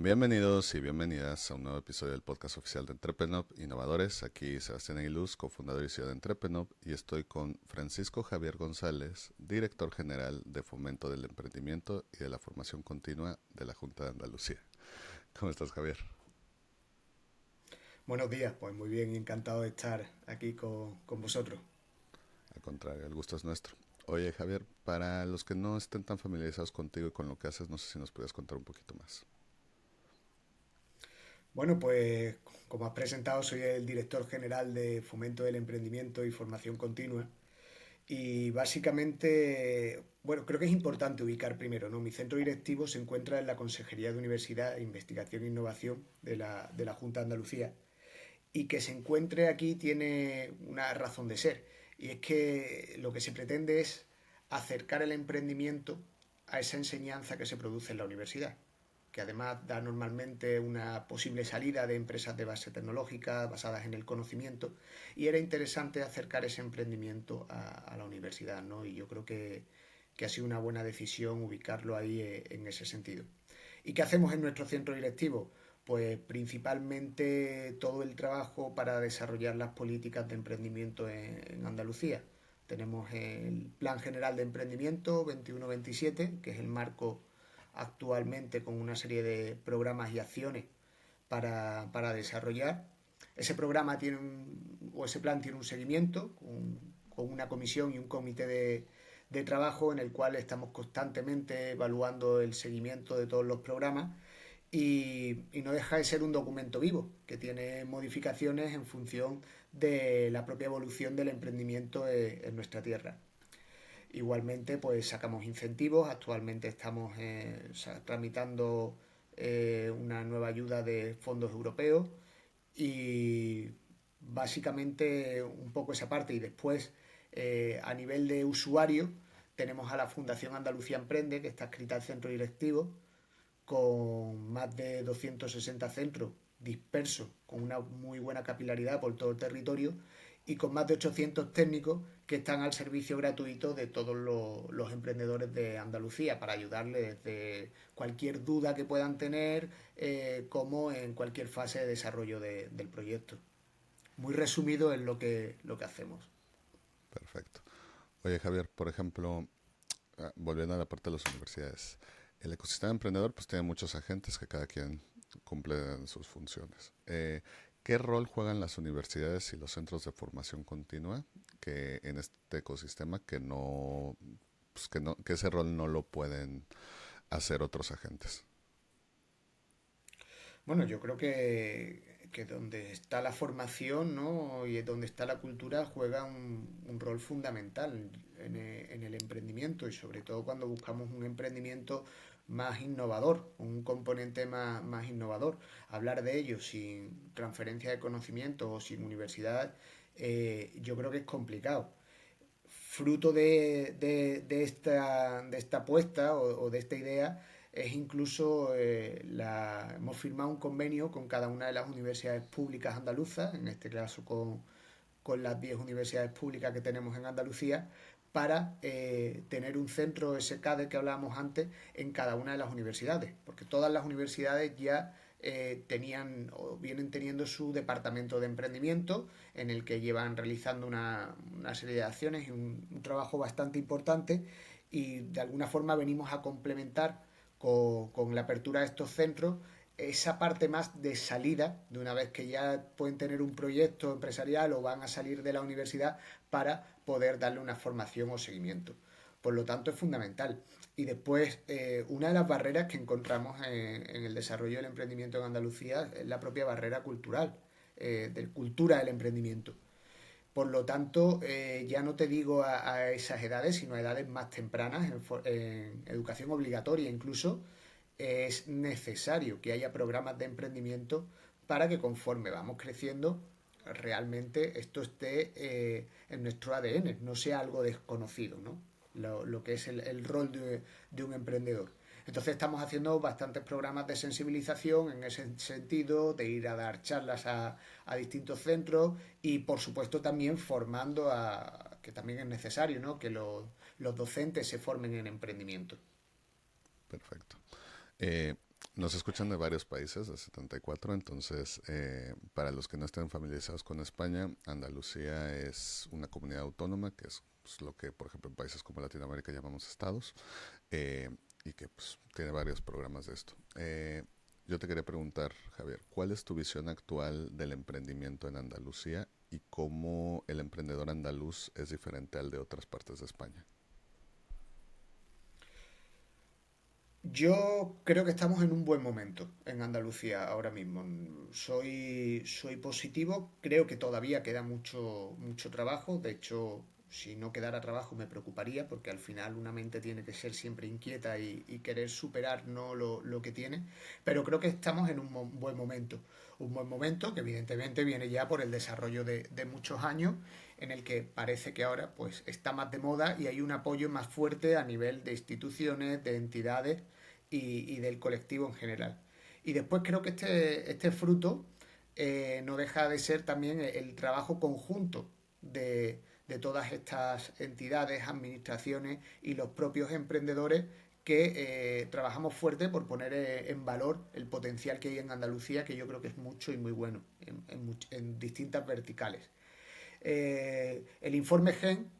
Bienvenidos y bienvenidas a un nuevo episodio del podcast oficial de Entrepreneur Innovadores. Aquí Sebastián Aguiluz, cofundador y CEO de Entrepreneur, y estoy con Francisco Javier González, director general de Fomento del Emprendimiento y de la Formación Continua de la Junta de Andalucía. ¿Cómo estás, Javier? Buenos días, pues muy bien, encantado de estar aquí con vosotros. Al contrario, el gusto es nuestro. Oye, Javier, para los que no estén tan familiarizados contigo y con lo que haces, no sé si nos puedes contar un poquito más. Bueno, pues como has presentado, soy el director general de Fomento del Emprendimiento y Formación Continua. Y básicamente, bueno, creo que es importante ubicar primero, ¿no? Mi centro directivo se encuentra en la Consejería de Universidad, Investigación e Innovación de la Junta de Andalucía. Y que se encuentre aquí tiene una razón de ser. Y es que lo que se pretende es acercar el emprendimiento a esa enseñanza que se produce en la universidad, que además da normalmente una posible salida de empresas de base tecnológica basadas en el conocimiento, y era interesante acercar ese emprendimiento a la universidad, ¿no? Y yo creo que ha sido una buena decisión ubicarlo ahí en ese sentido. ¿Y qué hacemos en nuestro centro directivo? Pues principalmente todo el trabajo para desarrollar las políticas de emprendimiento en Andalucía. Tenemos el Plan General de Emprendimiento 21-27, que es el marco actualmente con una serie de programas y acciones para desarrollar. Ese programa tiene o ese plan tiene un seguimiento con una comisión y un comité de trabajo en el cual estamos constantemente evaluando el seguimiento de todos los programas y no deja de ser un documento vivo que tiene modificaciones en función de la propia evolución del emprendimiento en nuestra tierra. Igualmente, pues sacamos incentivos. Actualmente estamos tramitando una nueva ayuda de fondos europeos y básicamente un poco esa parte. Y después, a nivel de usuario, tenemos a la Fundación Andalucía Emprende, que está escrita al centro directivo, con más de 260 centros dispersos, con una muy buena capilaridad por todo el territorio y con más de 800 técnicos que están al servicio gratuito de todos los emprendedores de Andalucía para ayudarles desde cualquier duda que puedan tener, como en cualquier fase de desarrollo del proyecto. Muy resumido en lo que hacemos. Perfecto. Oye, Javier, por ejemplo, volviendo a la parte de las universidades, el ecosistema emprendedor pues tiene muchos agentes que cada quien cumple sus funciones. ¿Qué rol juegan las universidades y los centros de formación continua que en este ecosistema que ese rol no lo pueden hacer otros agentes? Bueno, yo creo que donde está la formación, ¿no? Y donde está la cultura juega un rol fundamental en el emprendimiento, y sobre todo cuando buscamos un emprendimiento más innovador, un componente más innovador. Hablar de ello sin transferencia de conocimiento o sin universidad, yo creo que es complicado. Fruto de esta apuesta o de esta idea es incluso hemos firmado un convenio con cada una de las universidades públicas andaluzas, en este caso con las 10 universidades públicas que tenemos en Andalucía, para tener un centro SCADE que hablábamos antes en cada una de las universidades, porque todas las universidades ya tenían o vienen teniendo su departamento de emprendimiento en el que llevan realizando una serie de acciones y un trabajo bastante importante, y de alguna forma venimos a complementar con la apertura de estos centros esa parte más de salida, de una vez que ya pueden tener un proyecto empresarial o van a salir de la universidad, para poder darle una formación o seguimiento. Por lo tanto, es fundamental. Y después, una de las barreras que encontramos en el desarrollo del emprendimiento en Andalucía es la propia barrera cultural, de cultura del emprendimiento. Por lo tanto, ya no te digo a esas edades, sino a edades más tempranas, en educación obligatoria incluso, es necesario que haya programas de emprendimiento para que conforme vamos creciendo, realmente esto esté en nuestro ADN, no sea algo desconocido, ¿no? Lo que es el rol de un emprendedor. Entonces estamos haciendo bastantes programas de sensibilización en ese sentido, de ir a dar charlas a distintos centros y por supuesto también formando que también es necesario, ¿no? Que los docentes se formen en emprendimiento. Perfecto. Nos escuchan de varios países, de 74, entonces para los que no estén familiarizados con España, Andalucía es una comunidad autónoma, que es pues, lo que, por ejemplo, en países como Latinoamérica llamamos estados, eh, y que pues, tiene varios programas de esto. Yo te quería preguntar, Javier, ¿cuál es tu visión actual del emprendimiento en Andalucía y cómo el emprendedor andaluz es diferente al de otras partes de España? Yo creo que estamos en un buen momento en Andalucía ahora mismo. Soy positivo, creo que todavía queda mucho trabajo. De hecho, si no quedara trabajo me preocuparía porque al final una mente tiene que ser siempre inquieta y querer superar no lo que tiene. Pero creo que estamos en un buen momento. Un buen momento que evidentemente viene ya por el desarrollo de muchos años en el que parece que ahora pues está más de moda y hay un apoyo más fuerte a nivel de instituciones, de entidades y del colectivo en general. Y después creo que este fruto no deja de ser también el trabajo conjunto de todas estas entidades, administraciones y los propios emprendedores que trabajamos fuerte por poner en valor el potencial que hay en Andalucía, que yo creo que es mucho y muy bueno en distintas verticales. El informe GEN,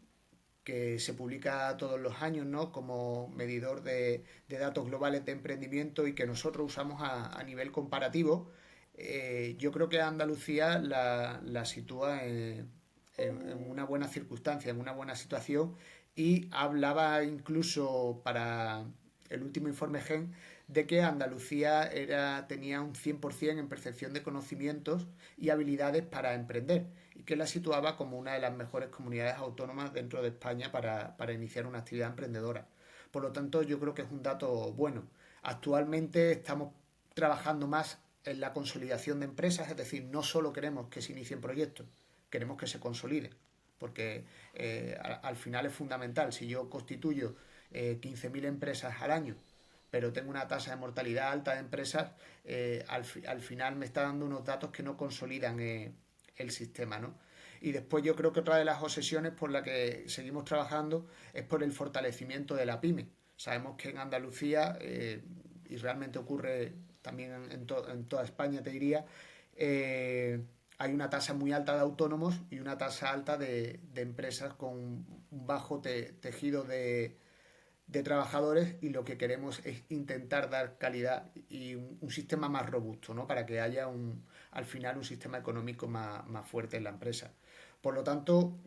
que se publica todos los años, ¿no? Como medidor de datos globales de emprendimiento y que nosotros usamos a nivel comparativo, yo creo que Andalucía la sitúa en una buena circunstancia, en una buena situación y hablaba incluso para el último informe GEN de que Andalucía tenía un 100% en percepción de conocimientos y habilidades para emprender y que la situaba como una de las mejores comunidades autónomas dentro de España para iniciar una actividad emprendedora. Por lo tanto, yo creo que es un dato bueno. Actualmente estamos trabajando más en la consolidación de empresas, es decir, no solo queremos que se inicien proyectos, queremos que se consoliden, porque al final es fundamental. Si yo constituyo 15.000 empresas al año, pero tengo una tasa de mortalidad alta de empresas, al final me está dando unos datos que no consolidan el sistema, ¿no? Y después yo creo que otra de las obsesiones por la que seguimos trabajando es por el fortalecimiento de la pyme. Sabemos que en Andalucía, y realmente ocurre también en toda España, te diría, eh, hay una tasa muy alta de autónomos y una tasa alta de empresas con un bajo tejido de trabajadores y lo que queremos es intentar dar calidad y un sistema más robusto, ¿no? Para que haya al final un sistema económico más fuerte en la empresa. Por lo tanto,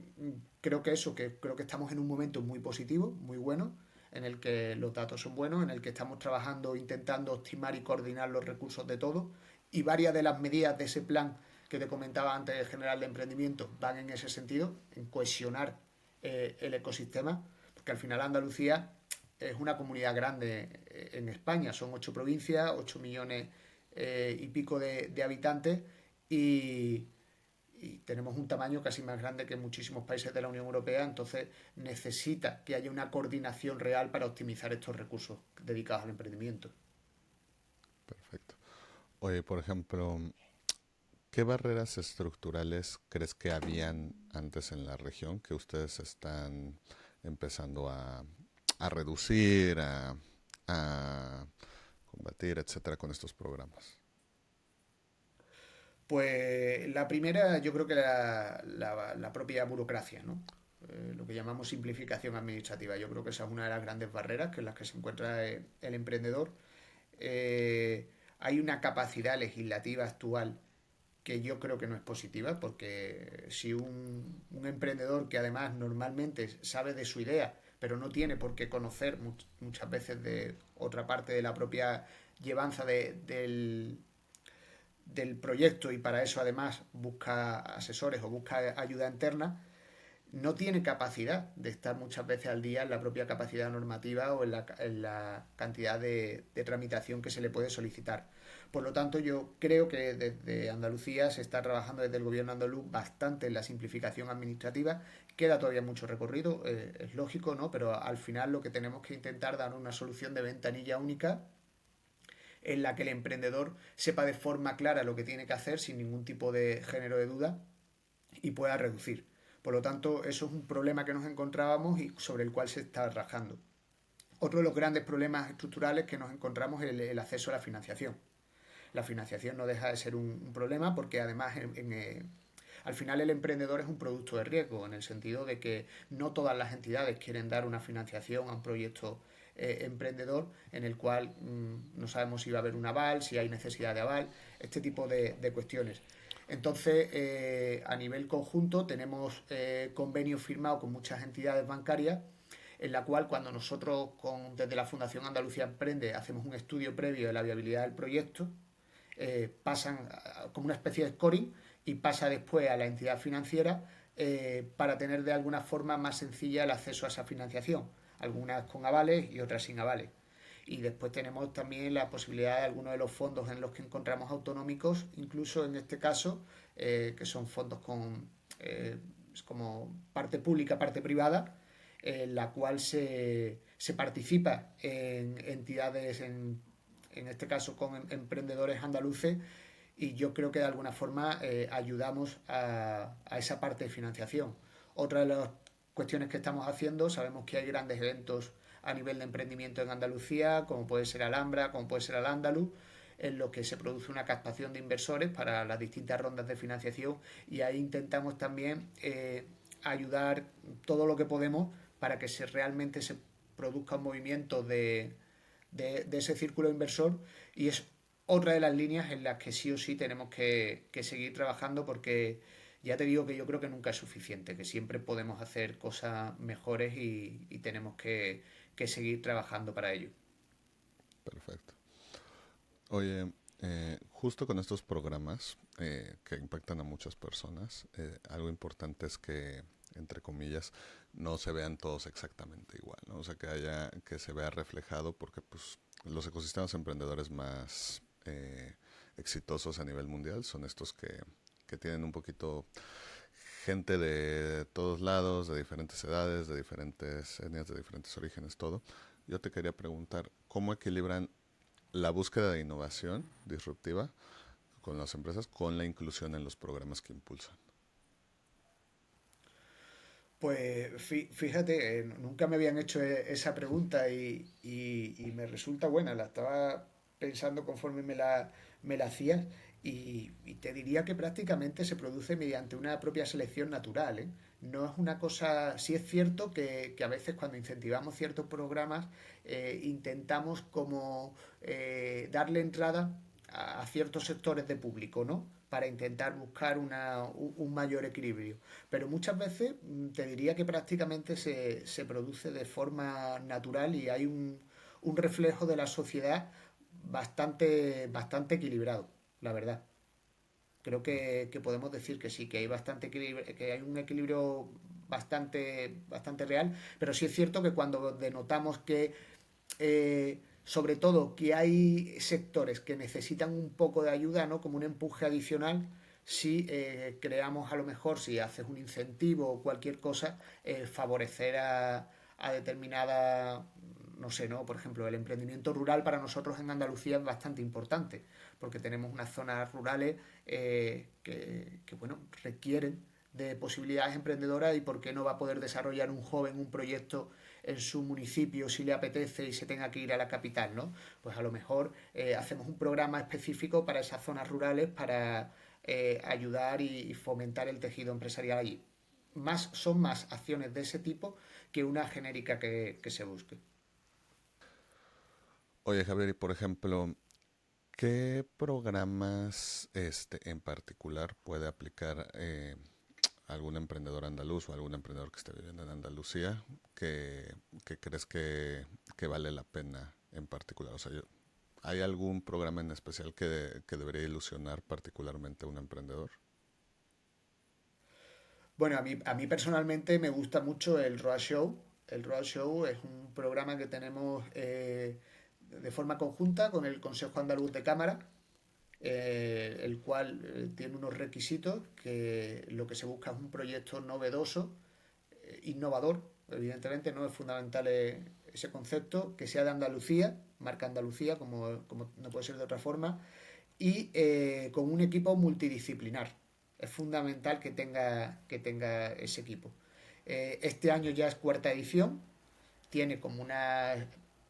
creo que creo que estamos en un momento muy positivo, muy bueno, en el que los datos son buenos, en el que estamos trabajando, intentando optimar y coordinar los recursos de todos y varias de las medidas de ese plan que te comentaba antes el general de emprendimiento van en ese sentido, en cohesionar el ecosistema, porque al final Andalucía es una comunidad grande en España, son 8 provincias, 8 millones y pico de habitantes y, y tenemos un tamaño casi más grande que muchísimos países de la Unión Europea, entonces necesita que haya una coordinación real para optimizar estos recursos dedicados al emprendimiento. Perfecto. Oye, por ejemplo, ¿qué barreras estructurales crees que habían antes en la región que ustedes están empezando a reducir, a combatir, etcétera, con estos programas? Pues la primera, yo creo que la propia burocracia, ¿no? Lo que llamamos simplificación administrativa. Yo creo que esa es una de las grandes barreras que en las que se encuentra el emprendedor. Hay una capacidad legislativa actual que yo creo que no es positiva, porque si un emprendedor que además normalmente sabe de su idea, pero no tiene por qué conocer muchas veces de otra parte de la propia llevanza del proyecto y para eso además busca asesores o busca ayuda interna, no tiene capacidad de estar muchas veces al día en la propia capacidad normativa o en la cantidad de tramitación que se le puede solicitar. Por lo tanto, yo creo que desde Andalucía se está trabajando desde el gobierno andaluz bastante en la simplificación administrativa. Queda todavía mucho recorrido, es lógico, ¿no? Pero al final lo que tenemos que intentar dar una solución de ventanilla única en la que el emprendedor sepa de forma clara lo que tiene que hacer sin ningún tipo de género de duda y pueda reducir. Por lo tanto, eso es un problema que nos encontrábamos y sobre el cual se está rajando. Otro de los grandes problemas estructurales que nos encontramos es el acceso a la financiación. La financiación no deja de ser un problema porque además al final el emprendedor es un producto de riesgo, en el sentido de que no todas las entidades quieren dar una financiación a un proyecto emprendedor en el cual no sabemos si va a haber un aval, si hay necesidad de aval, este tipo de cuestiones. Entonces, a nivel conjunto, tenemos convenios firmados con muchas entidades bancarias en la cual cuando nosotros desde la Fundación Andalucía Emprende hacemos un estudio previo de la viabilidad del proyecto, pasan como una especie de scoring y pasa después a la entidad financiera para tener de alguna forma más sencilla el acceso a esa financiación, algunas con avales y otras sin avales. Y después tenemos también la posibilidad de algunos de los fondos en los que encontramos autonómicos, incluso en este caso, que son fondos con como parte pública, parte privada, en la cual se participa en entidades, en este caso con emprendedores andaluces, y yo creo que de alguna forma ayudamos a esa parte de financiación. Otra de las cuestiones que estamos haciendo, sabemos que hay grandes eventos a nivel de emprendimiento en Andalucía, como puede ser Alhambra, como puede ser Al Andaluz, en lo que se produce una captación de inversores para las distintas rondas de financiación, y ahí intentamos también ayudar todo lo que podemos para que realmente se produzca un movimiento de ese círculo inversor, y es otra de las líneas en las que sí o sí tenemos que seguir trabajando, porque ya te digo que yo creo que nunca es suficiente, que siempre podemos hacer cosas mejores y tenemos que seguir trabajando para ello. Perfecto. Oye, justo con estos programas que impactan a muchas personas, algo importante es que, entre comillas, no se vean todos exactamente igual, ¿no? O sea, que se vea reflejado, porque pues los ecosistemas emprendedores más exitosos a nivel mundial son estos que tienen un poquito gente de todos lados, de diferentes edades, de diferentes etnias, de diferentes orígenes, todo. Yo te quería preguntar, ¿cómo equilibran la búsqueda de innovación disruptiva con las empresas con la inclusión en los programas que impulsan? Pues fíjate, nunca me habían hecho esa pregunta y me resulta buena, la estaba pensando conforme me la hacías, y te diría que prácticamente se produce mediante una propia selección natural, ¿eh? No es una cosa, sí es cierto que a veces cuando incentivamos ciertos programas intentamos como darle entrada a ciertos sectores de público, ¿no? Para intentar buscar un mayor equilibrio. Pero muchas veces te diría que prácticamente se produce de forma natural, y hay un reflejo de la sociedad bastante equilibrado, la verdad. Creo que podemos decir que sí, que hay bastante equilibrio, que hay un equilibrio bastante real, pero sí es cierto que cuando denotamos que sobre todo que hay sectores que necesitan un poco de ayuda, ¿no? Como un empuje adicional, si creamos, a lo mejor, si haces un incentivo o cualquier cosa, favorecer a determinada, no sé, ¿no? Por ejemplo, el emprendimiento rural para nosotros en Andalucía es bastante importante, porque tenemos unas zonas rurales bueno, requieren de posibilidades emprendedoras, y por qué no va a poder desarrollar un joven un proyecto en su municipio si le apetece y se tenga que ir a la capital, ¿no? Pues a lo mejor hacemos un programa específico para esas zonas rurales para ayudar y fomentar el tejido empresarial allí. Son más acciones de ese tipo que una genérica que se busque. Oye, Javier, y por ejemplo, ¿qué programas en particular puede aplicar algún emprendedor andaluz o algún emprendedor que esté viviendo en Andalucía que crees que vale la pena en particular? O sea, ¿hay algún programa en especial que debería ilusionar particularmente a un emprendedor? Bueno, a mí personalmente me gusta mucho el Road Show. El Road Show es un programa que tenemos de forma conjunta con el Consejo Andaluz de Cámara, el cual tiene unos requisitos que lo que se busca es un proyecto novedoso, innovador. Evidentemente no es fundamental ese concepto, que sea de Andalucía, marca Andalucía, como no puede ser de otra forma, y con un equipo multidisciplinar. Es fundamental que tenga ese equipo. Este año ya es cuarta edición, tiene como una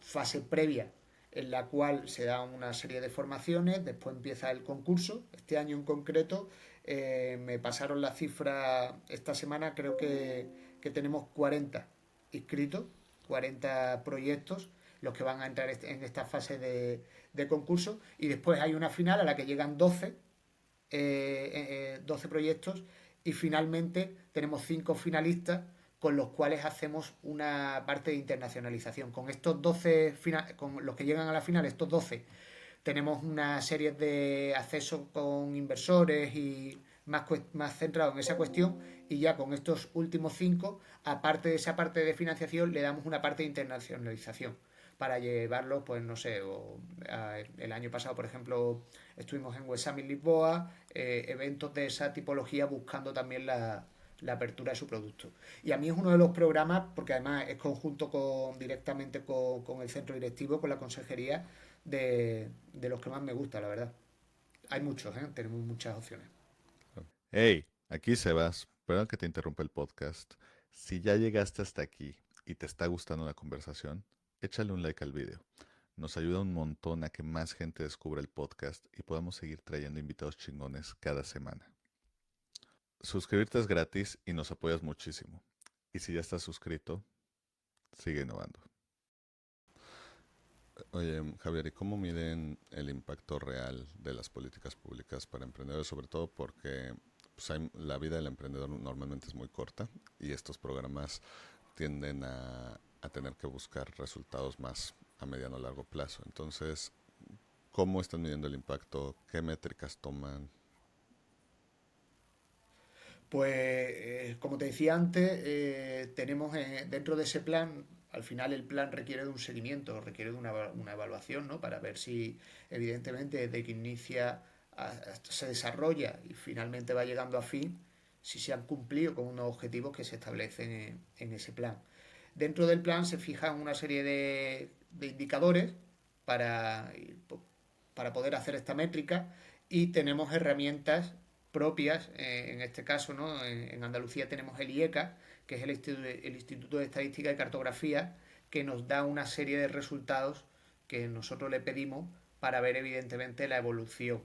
fase previa en la cual se da una serie de formaciones, después empieza el concurso. Este año en concreto me pasaron la cifra esta semana, creo que tenemos 40 inscritos, 40 proyectos los que van a entrar en esta fase de concurso, y después hay una final a la que llegan 12 proyectos, y finalmente tenemos 5 finalistas con los cuales hacemos una parte de internacionalización. Con estos 12, con los que llegan a la final, estos 12, tenemos una serie de accesos con inversores y más centrado en esa cuestión, y ya con estos últimos 5, aparte de esa parte de financiación, le damos una parte de internacionalización para llevarlo, pues no sé, el año pasado, por ejemplo, estuvimos en West Summit Lisboa, eventos de esa tipología buscando también la apertura de su producto. Y a mí es uno de los programas, porque además es conjunto directamente con el centro directivo, con la consejería, de los que más me gusta, la verdad. Hay muchos, ¿eh? Tenemos muchas opciones. Hey, aquí Sebas, perdón que te interrumpa el podcast. Si ya llegaste hasta aquí y te está gustando la conversación, échale un like al video. Nos ayuda un montón a que más gente descubra el podcast y podamos seguir trayendo invitados chingones cada semana. Suscribirte es gratis y nos apoyas muchísimo. Y si ya estás suscrito, sigue innovando. Oye, Javier, ¿y cómo miden el impacto real de las políticas públicas para emprendedores? Sobre todo porque pues, la vida del emprendedor normalmente es muy corta y estos programas tienden a tener que buscar resultados más a mediano o largo plazo. Entonces, ¿cómo están midiendo el impacto? ¿Qué métricas toman? Pues, como te decía antes, tenemos dentro de ese plan, al final el plan requiere de un seguimiento, requiere de una evaluación, ¿no? Para ver si, evidentemente, desde que inicia hasta se desarrolla y finalmente va llegando a fin, si se han cumplido con unos objetivos que se establecen en ese plan. Dentro del plan se fijan una serie de indicadores para, para poder hacer esta métrica, y tenemos herramientas propias, en este caso, ¿no? En Andalucía tenemos el IECA, que es el Instituto de Estadística y Cartografía, que nos da una serie de resultados que nosotros le pedimos para ver evidentemente la evolución,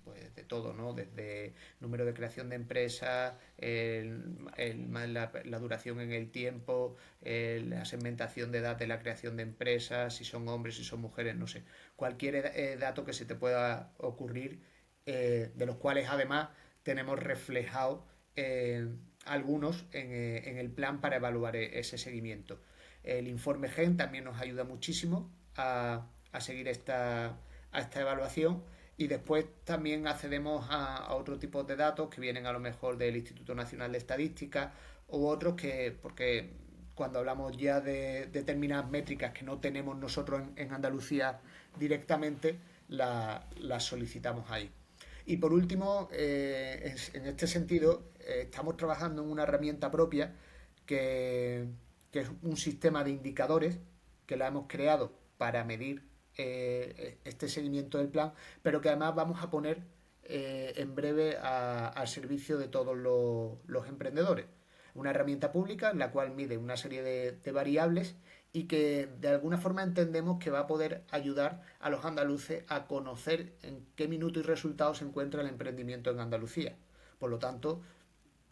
pues, de todo, ¿no? Desde número de creación de empresas, la duración en el tiempo, la segmentación de edad de la creación de empresas, si son hombres, si son mujeres, no sé. Cualquier dato que se te pueda ocurrir, de los cuales además tenemos reflejado algunos en el plan para evaluar ese seguimiento. El informe GEN también nos ayuda muchísimo a seguir a esta evaluación, y después también accedemos a otro tipo de datos que vienen a lo mejor del Instituto Nacional de Estadística u otros que, porque cuando hablamos ya de determinadas métricas que no tenemos nosotros en Andalucía directamente, las solicitamos ahí. Y por último, en este sentido, estamos trabajando en una herramienta propia que, que es un sistema de indicadores que la hemos creado para medir este seguimiento del plan, pero que además vamos a poner en breve al servicio de todos los emprendedores. Una herramienta pública en la cual mide una serie de variables y que de alguna forma entendemos que va a poder ayudar a los andaluces a conocer en qué minuto y resultado se encuentra el emprendimiento en Andalucía. Por lo tanto,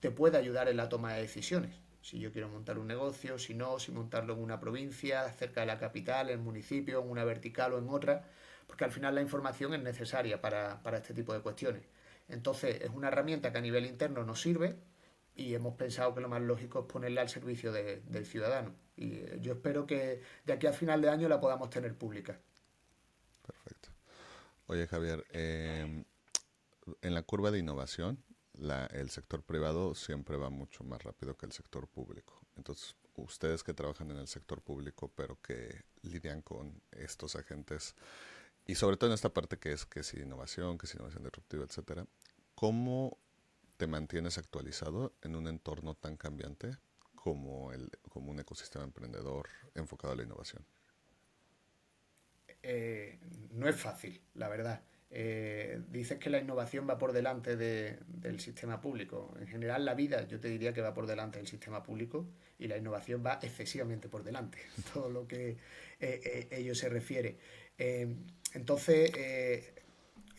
te puede ayudar en la toma de decisiones. Si yo quiero montar un negocio, si no, si montarlo en una provincia, cerca de la capital, en el municipio, en una vertical o en otra, porque al final la información es necesaria para este tipo de cuestiones. Entonces, es una herramienta que a nivel interno nos sirve, y hemos pensado que lo más lógico es ponerla al servicio del ciudadano. Y yo espero que de aquí al final de año la podamos tener pública. Perfecto. Oye, Javier, en la curva de innovación, el sector privado siempre va mucho más rápido que el sector público. Entonces, ustedes que trabajan en el sector público, pero que lidian con estos agentes, y sobre todo en esta parte que es innovación disruptiva, etcétera, ¿cómo te mantienes actualizado en un entorno tan cambiante como un ecosistema emprendedor enfocado a la innovación? No es fácil, la verdad. Dices que la innovación va por delante del sistema público. En general, la vida yo te diría que va por delante del sistema público y la innovación va excesivamente por delante, todo lo que ello se refiere. Eh, entonces,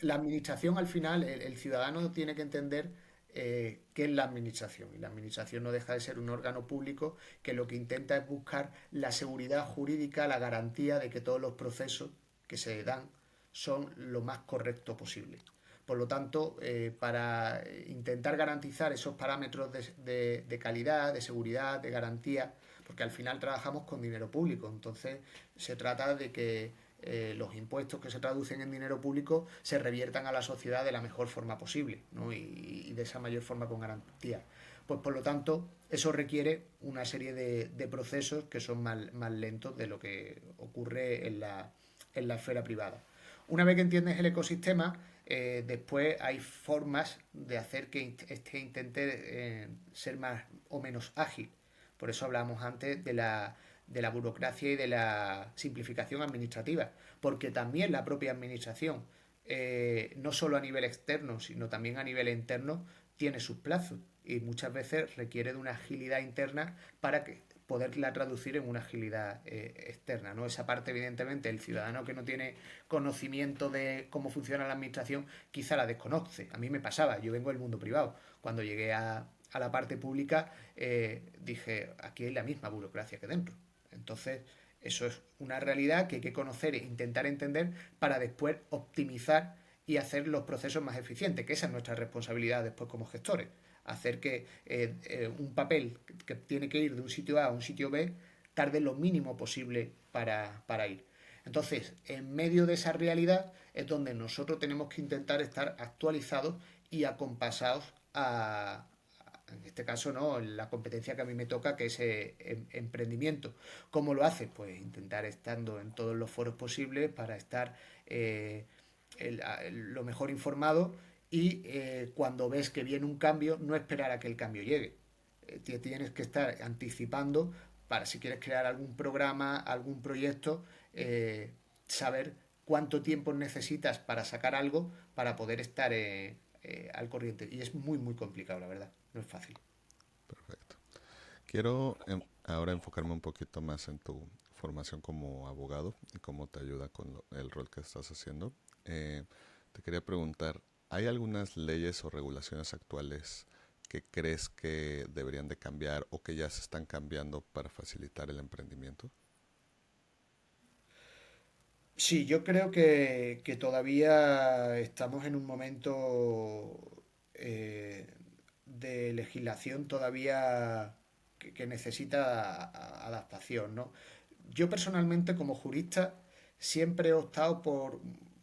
la administración al final, el ciudadano tiene que entender qué es la administración. Y la administración no deja de ser un órgano público que lo que intenta es buscar la seguridad jurídica, la garantía de que todos los procesos que se dan son lo más correcto posible. Por lo tanto, para intentar garantizar esos parámetros de calidad, de seguridad, de garantía, porque al final trabajamos con dinero público, entonces se trata de que los impuestos que se traducen en dinero público se reviertan a la sociedad de la mejor forma posible, ¿no? y de esa mayor forma con garantía. Pues por lo tanto, eso requiere una serie de procesos que son más lentos de lo que ocurre en la esfera privada. Una vez que entiendes el ecosistema, después hay formas de hacer que este intente ser más o menos ágil. Por eso hablábamos antes de la burocracia y de la simplificación administrativa, porque también la propia administración, no solo a nivel externo, sino también a nivel interno, tiene sus plazos y muchas veces requiere de una agilidad interna para poderla traducir en una agilidad externa, ¿no? Esa parte, evidentemente, el ciudadano que no tiene conocimiento de cómo funciona la administración, quizá la desconoce. A mí me pasaba, yo vengo del mundo privado. Cuando llegué a la parte pública, dije, aquí hay la misma burocracia que dentro. Entonces, eso es una realidad que hay que conocer e intentar entender para después optimizar y hacer los procesos más eficientes, que esa es nuestra responsabilidad después como gestores. Hacer que un papel que tiene que ir de un sitio A a un sitio B tarde lo mínimo posible para ir. Entonces, en medio de esa realidad es donde nosotros tenemos que intentar estar actualizados y acompasados en este caso, ¿no? La competencia que a mí me toca, que es emprendimiento. ¿Cómo lo hace? Pues intentar estando en todos los foros posibles para estar lo mejor informado y cuando ves que viene un cambio, no esperar a que el cambio llegue. Tienes que estar anticipando para si quieres crear algún programa, algún proyecto, saber cuánto tiempo necesitas para sacar algo para poder estar al corriente. Y es muy, muy complicado, la verdad. No es fácil. Perfecto. Quiero ahora enfocarme un poquito más en tu formación como abogado y cómo te ayuda con el rol que estás haciendo. Eh, Te quería preguntar, ¿hay algunas leyes o regulaciones actuales que crees que deberían de cambiar o que ya se están cambiando para facilitar el emprendimiento? Sí, yo creo que todavía estamos en un momento de legislación todavía que necesita adaptación, ¿no? Yo personalmente, como jurista, siempre he optado por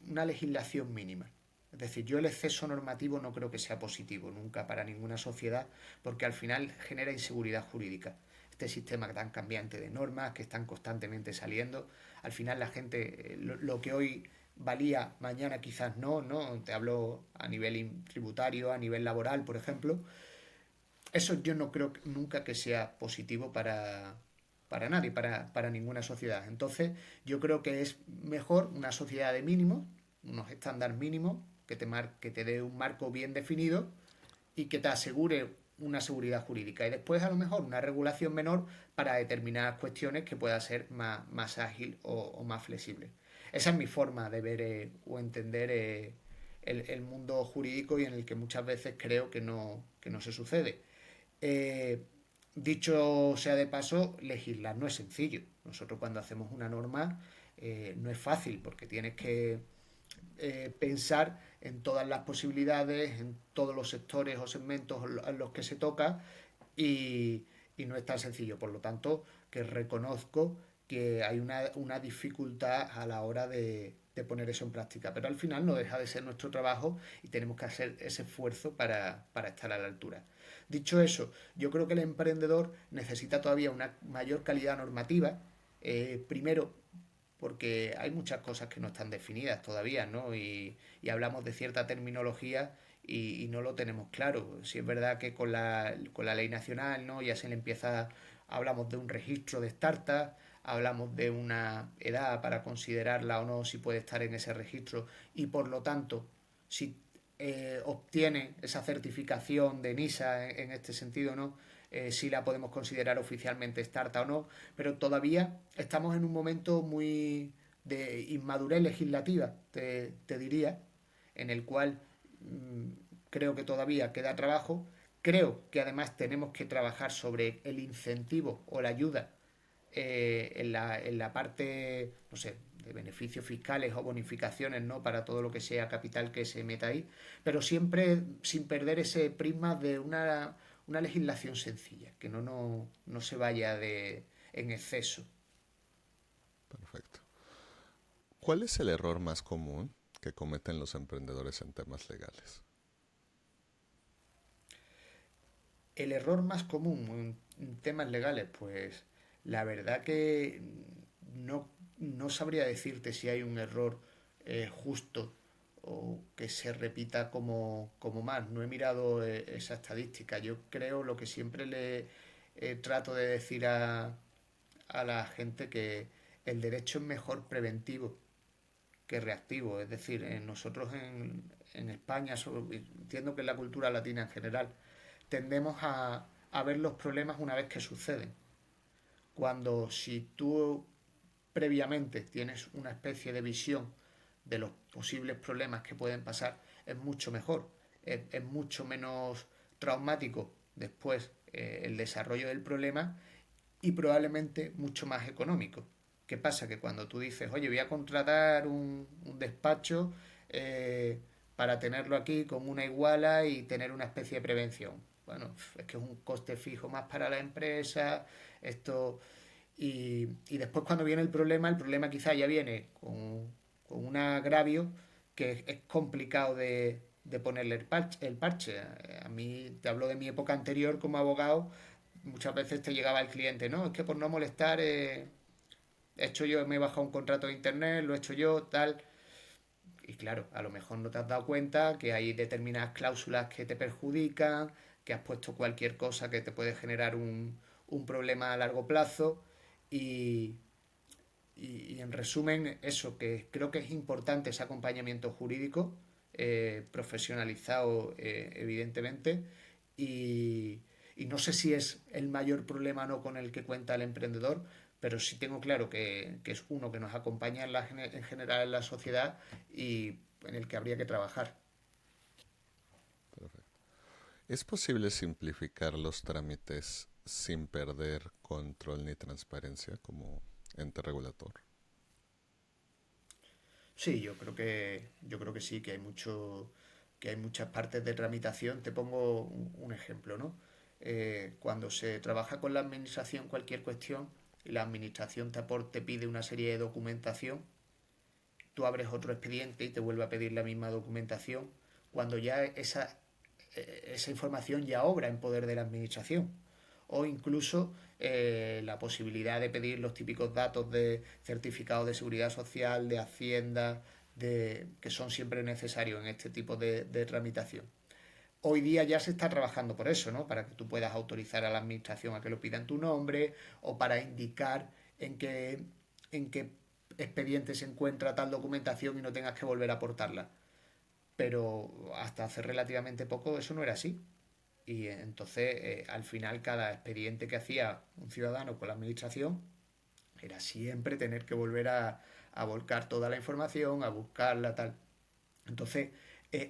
una legislación mínima. Es decir, yo el exceso normativo no creo que sea positivo nunca para ninguna sociedad, porque al final genera inseguridad jurídica. Este sistema tan cambiante de normas que están constantemente saliendo, al final la gente, lo que hoy valía, mañana quizás no, ¿no? Te hablo a nivel tributario, a nivel laboral, por ejemplo. Eso yo no creo nunca que sea positivo para nadie, para ninguna sociedad. Entonces, yo creo que es mejor una sociedad de mínimos, unos estándares mínimos, que te dé un marco bien definido y que te asegure una seguridad jurídica. Y después, a lo mejor, una regulación menor para determinadas cuestiones que pueda ser más ágil o más flexible. Esa es mi forma de ver o entender el mundo jurídico y en el que muchas veces creo que no se sucede. Eh, Dicho sea de paso, legislar no es sencillo. Nosotros cuando hacemos una norma no es fácil porque tienes que pensar en todas las posibilidades, en todos los sectores o segmentos en los que se toca y no es tan sencillo. Por lo tanto, que reconozco que hay una dificultad a la hora de poner eso en práctica. Pero al final no deja de ser nuestro trabajo y tenemos que hacer ese esfuerzo para estar a la altura. Dicho eso, yo creo que el emprendedor necesita todavía una mayor calidad normativa. Primero, porque hay muchas cosas que no están definidas todavía, ¿no? Y hablamos de cierta terminología y no lo tenemos claro. Si es verdad que con la ley nacional, ¿no? Ya se le empieza, hablamos de un registro de startups, hablamos de una edad para considerarla o no, si puede estar en ese registro y por lo tanto, si obtiene esa certificación de NISA en este sentido, ¿no? Si la podemos considerar oficialmente startup o no, pero todavía estamos en un momento muy de inmadurez legislativa, te diría, en el cual creo que todavía queda trabajo. Creo que además tenemos que trabajar sobre el incentivo o la ayuda en la parte, no sé, de beneficios fiscales o bonificaciones, ¿no? Para todo lo que sea capital que se meta ahí, pero siempre sin perder ese prisma de una legislación sencilla, que no se vaya en exceso. Perfecto. ¿Cuál es el error más común que cometen los emprendedores en temas legales? El error más común en temas legales, pues la verdad que no sabría decirte si hay un error justo o que se repita como más. No he mirado esa estadística. Yo creo lo que siempre le trato de decir a la gente que el derecho es mejor preventivo que reactivo. Es decir, nosotros en España, entiendo que en la cultura latina en general, tendemos a ver los problemas una vez que suceden. Cuando si tú previamente tienes una especie de visión de los posibles problemas que pueden pasar, es mucho mejor, es mucho menos traumático después el desarrollo del problema y probablemente mucho más económico. ¿Qué pasa? Que cuando tú dices, oye, voy a contratar un despacho para tenerlo aquí con una iguala y tener una especie de prevención. Bueno, es que es un coste fijo más para la empresa, esto... Y después cuando viene el problema quizá ya viene con un agravio que es complicado de ponerle el parche. A mí te hablo de mi época anterior como abogado, muchas veces te llegaba el cliente, no, es que por no molestar he hecho yo, me he bajado un contrato de internet, lo he hecho yo, tal. Y claro, a lo mejor no te has dado cuenta que hay determinadas cláusulas que te perjudican, que has puesto cualquier cosa que te puede generar un problema a largo plazo. Y, y en resumen, eso, que creo que es importante ese acompañamiento jurídico, profesionalizado evidentemente, y, y no sé si es el mayor problema no con el que cuenta el emprendedor, pero sí tengo claro que es uno que nos acompaña en general en la sociedad y en el que habría que trabajar. Perfecto. ¿Es posible simplificar los trámites sin perder control ni transparencia como ente regulator? Sí, yo creo que sí, que hay muchas partes de tramitación. Te pongo un ejemplo, ¿no? Cuando se trabaja con la administración cualquier cuestión y la administración te pide una serie de documentación, tú abres otro expediente y te vuelve a pedir la misma documentación, cuando ya esa información ya obra en poder de la administración. O incluso la posibilidad de pedir los típicos datos de certificado de seguridad social, de Hacienda, que son siempre necesarios en este tipo de tramitación. Hoy día ya se está trabajando por eso, ¿no? Para que tú puedas autorizar a la administración a que lo pida en tu nombre o para indicar en qué expediente se encuentra tal documentación y no tengas que volver a aportarla. Pero hasta hace relativamente poco eso no era así. Y entonces, al final, cada expediente que hacía un ciudadano con la administración era siempre tener que volver a volcar toda la información, a buscarla, tal. Entonces,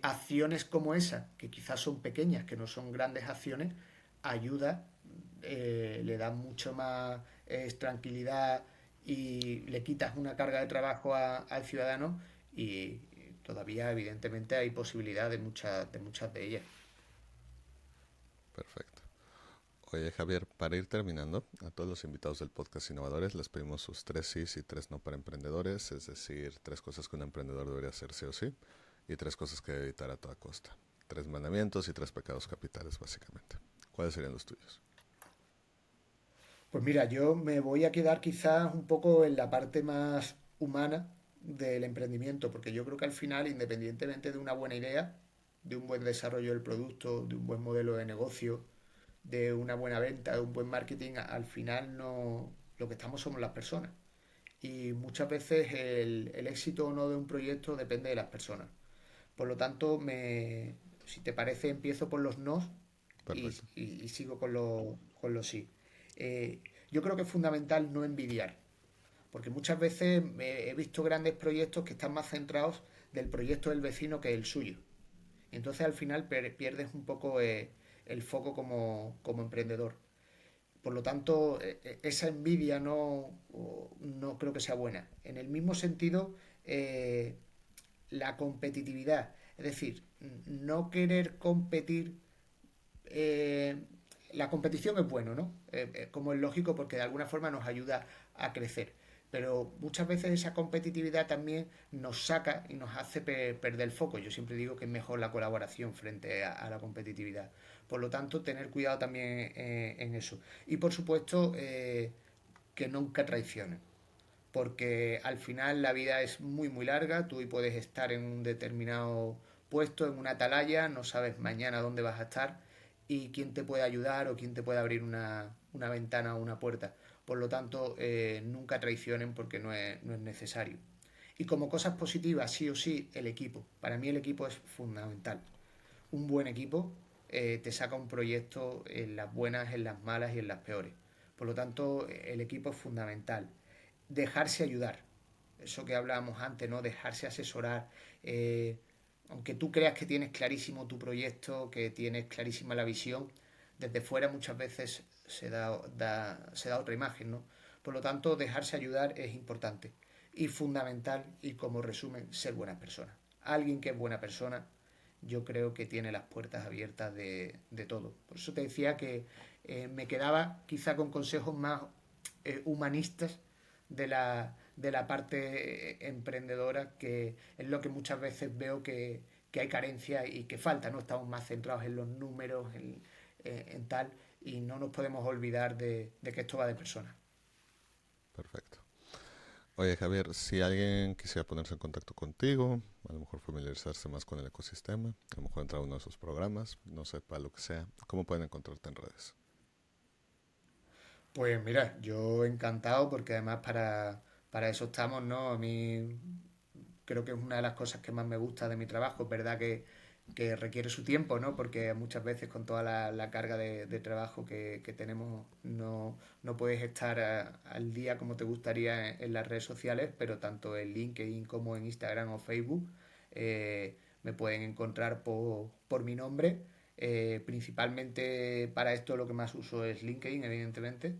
acciones como esa, que quizás son pequeñas, que no son grandes acciones, ayuda, le da mucho más tranquilidad y le quitas una carga de trabajo al ciudadano y todavía evidentemente hay posibilidad de muchas de ellas. Perfecto. Oye, Javier, para ir terminando, a todos los invitados del podcast Innovadores les pedimos sus tres sís y tres no para emprendedores, es decir, tres cosas que un emprendedor debería hacer sí o sí y tres cosas que debe evitar a toda costa. Tres mandamientos y tres pecados capitales, básicamente. ¿Cuáles serían los tuyos? Pues mira, yo me voy a quedar quizás un poco en la parte más humana del emprendimiento, porque yo creo que al final, independientemente de una buena idea, de un buen desarrollo del producto, de un buen modelo de negocio, de una buena venta, de un buen marketing, al final no. lo que estamos somos las personas. Y muchas veces el éxito o no de un proyecto depende de las personas. Por lo tanto, si te parece, empiezo por los nos Perfecto. y sigo con los sí. Yo creo que es fundamental no envidiar, porque muchas veces he visto grandes proyectos que están más centrados del proyecto del vecino que el suyo. Entonces al final pierdes un poco el foco como emprendedor. Por lo tanto, esa envidia no creo que sea buena. En el mismo sentido, la competitividad, es decir, no querer competir. eh, la competición es bueno, ¿no? Como es lógico, porque de alguna forma nos ayuda a crecer. Pero muchas veces esa competitividad también nos saca y nos hace perder el foco. Yo siempre digo que es mejor la colaboración frente a la competitividad. Por lo tanto, tener cuidado también en eso. Y por supuesto, que nunca traicionen. Porque al final la vida es muy muy larga, tú puedes estar en un determinado puesto, en una atalaya, no sabes mañana dónde vas a estar y quién te puede ayudar o quién te puede abrir una ventana o una puerta. Por lo tanto, nunca traicionen porque no es necesario. Y como cosas positivas, sí o sí, el equipo. Para mí el equipo es fundamental. Un buen equipo te saca un proyecto en las buenas, en las malas y en las peores. Por lo tanto, el equipo es fundamental. Dejarse ayudar. Eso que hablábamos antes, ¿no? Dejarse asesorar. Eh, Aunque tú creas que tienes clarísimo tu proyecto, que tienes clarísima la visión, desde fuera muchas veces se da otra imagen, ¿no? Por lo tanto, dejarse ayudar es importante y fundamental y como resumen, ser buena persona. Alguien que es buena persona, yo creo que tiene las puertas abiertas de todo. Por eso te decía que me quedaba quizá con consejos más humanistas de la parte emprendedora, que es lo que muchas veces veo que hay carencia y que falta, ¿no? Estamos más centrados en los números, en tal, y no nos podemos olvidar de que esto va de personas. Perfecto. Oye, Javier, si alguien quisiera ponerse en contacto contigo, a lo mejor familiarizarse más con el ecosistema, a lo mejor entrar a uno de sus programas, no sé, para lo que sea, ¿cómo pueden encontrarte en redes? Pues mira, yo encantado porque además para eso estamos, ¿no? A mí creo que es una de las cosas que más me gusta de mi trabajo. Es verdad que requiere su tiempo, ¿no? Porque muchas veces con toda la carga de trabajo que tenemos no puedes estar al día como te gustaría en las redes sociales, pero tanto en LinkedIn como en Instagram o Facebook me pueden encontrar por mi nombre. Principalmente para esto lo que más uso es LinkedIn, evidentemente,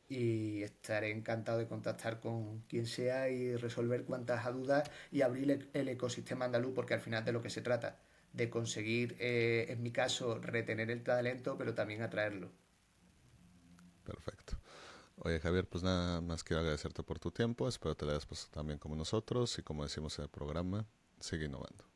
y estaré encantado de contactar con quien sea y resolver cuantas dudas y abrir el ecosistema andaluz, porque al final de lo que se trata, de conseguir, en mi caso, retener el talento, pero también atraerlo. Perfecto. Oye, Javier, pues nada más quiero agradecerte por tu tiempo, espero te la hayas pasado también como nosotros y como decimos en el programa, sigue innovando.